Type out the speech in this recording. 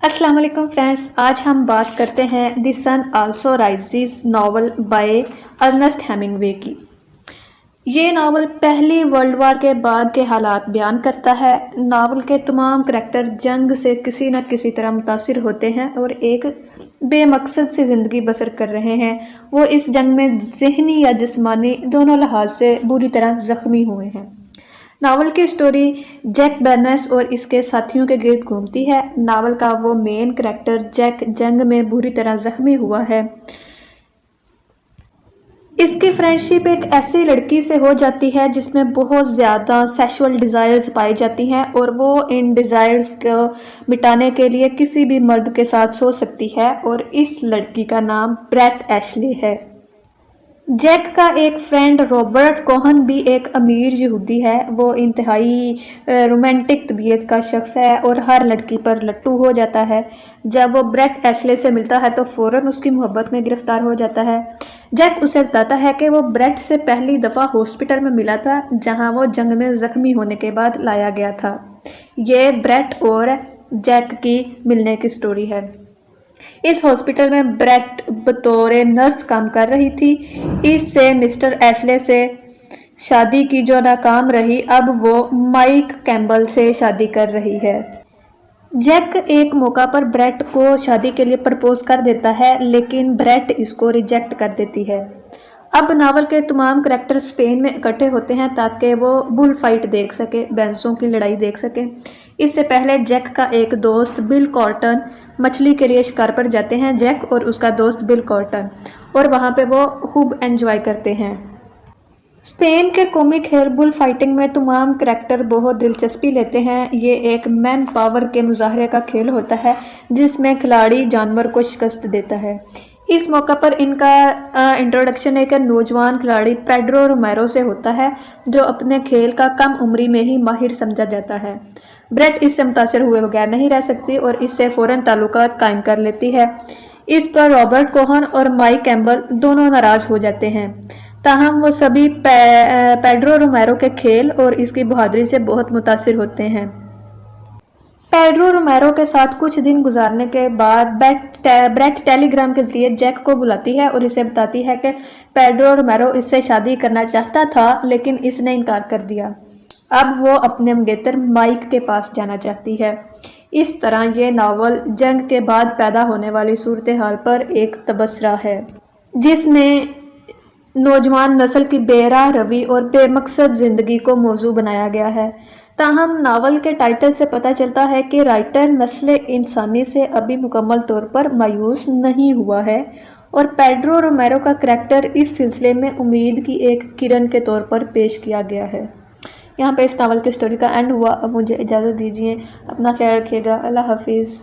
अस्सलाम वालेकुम फ्रेंड्स, आज हम बात करते हैं the sun also rises novel by Ernest Hemingway की। ये नावल पहली वर्ल्ड वार के बाद के हालात बयान करता है। नावल के तमाम करैक्टर जंग से किसी न किसी तरह मुतासिर होते हैं और एक बेमकसद से ज़िंदगी बसर कर रहे हैं। वो इस जंग में ज़हनी या जिस्मानी दोनों लिहाज से बुरी तरह ज़ख्मी हुए हैं। नावल की स्टोरी जैक बर्नस और इसके साथियों के गिर्द घूमती है। नावल का वो मेन करैक्टर जैक जंग में बुरी तरह जख्मी हुआ है। इसकी फ्रेंडशिप एक ऐसी लड़की से हो जाती है जिसमें बहुत ज़्यादा सेक्सुअल डिज़ायर्स पाई जाती हैं और वो इन डिज़ायर्स को मिटाने के लिए किसी भी मर्द के साथ सो सकती है और इस लड़की का नाम ब्रेट एशले है। जैक का एक फ्रेंड रॉबर्ट कोहन भी एक अमीर यहूदी है। वो इंतहाई रोमांटिक तबीयत का शख्स है और हर लड़की पर लट्टू हो जाता है। जब वो ब्रेट एशले से मिलता है तो फ़ौरन उसकी मोहब्बत में गिरफ्तार हो जाता है। जैक उसे बताता है कि वो ब्रेट से पहली दफ़ा हॉस्पिटल में मिला था जहां वो जंग में ज़ख्मी होने के बाद लाया गया था। ये ब्रेट और जैक की मिलने की स्टोरी है। इस हॉस्पिटल में ब्रेट बतौर नर्स काम कर रही थी। इससे मिस्टर एशले से शादी की जो नाकाम रही, अब वो माइक कैम्बल से शादी कर रही है। जैक एक मौका पर ब्रेट को शादी के लिए प्रपोज कर देता है, लेकिन ब्रेट इसको रिजेक्ट कर देती है। अब नावल के तमाम करैक्टर स्पेन में इकट्ठे होते हैं ताकि वो बुल फाइट देख सके, भैंसों की लड़ाई देख सके। इससे पहले जैक का एक दोस्त बिल कॉर्टन मछली के लिए शिकार पर जाते हैं। जैक और उसका दोस्त बिल कॉर्टन और वहाँ पे वो खूब एंजॉय करते हैं। स्पेन के कौमी खेल बुल फाइटिंग में तमाम करैक्टर बहुत दिलचस्पी लेते हैं। ये एक मैन पावर के मुजाहरे का खेल होता है जिसमें खिलाड़ी जानवर को शिकस्त देता है। इस मौका पर इनका इंट्रोडक्शन एक नौजवान खिलाड़ी पेड्रो रोमेरो से होता है जो अपने खेल का कम उम्री में ही माहिर समझा जाता है। ब्रेट इससे मुतासर हुए बगैर नहीं रह सकती और इससे फ़ौरन ताल्लुकात कायम कर लेती है। इस पर रॉबर्ट कोहन और माइक कैम्बल दोनों नाराज़ हो जाते हैं। ताहम वो सभी पेड्रो रोमेरो के खेल और इसकी बहादुरी से बहुत मुतासिर होते हैं। पेड्रो रोमेरो के साथ कुछ दिन गुजारने के बाद ब्रेट टेलीग्राम के जरिए जैक को बुलाती है और इसे बताती है कि पेड्रो रोमेरो इससे शादी करना चाहता था लेकिन इसने इनकार कर दिया। अब वो अपने मंगेतर माइक के पास जाना चाहती है। इस तरह ये नावल जंग के बाद पैदा होने वाली सूरत हाल पर एक तबसरा है जिसमें नौजवान नस्ल की बेराह रवी और बेमकसद ज़िंदगी को मौजू बनाया गया है। ताहम नावल के टाइटल से पता चलता है कि राइटर नस्ल इंसानी से अभी मुकम्मल तौर पर मायूस नहीं हुआ है और पेड्रो रोमेरो का करैक्टर इस सिलसिले में उम्मीद की एक किरण के तौर पर पेश किया गया है। यहाँ पे इस नावल की स्टोरी का एंड हुआ। अब मुझे इजाज़त दीजिए। अपना ख्याल रखिएगा। अल्लाह हाफिज़।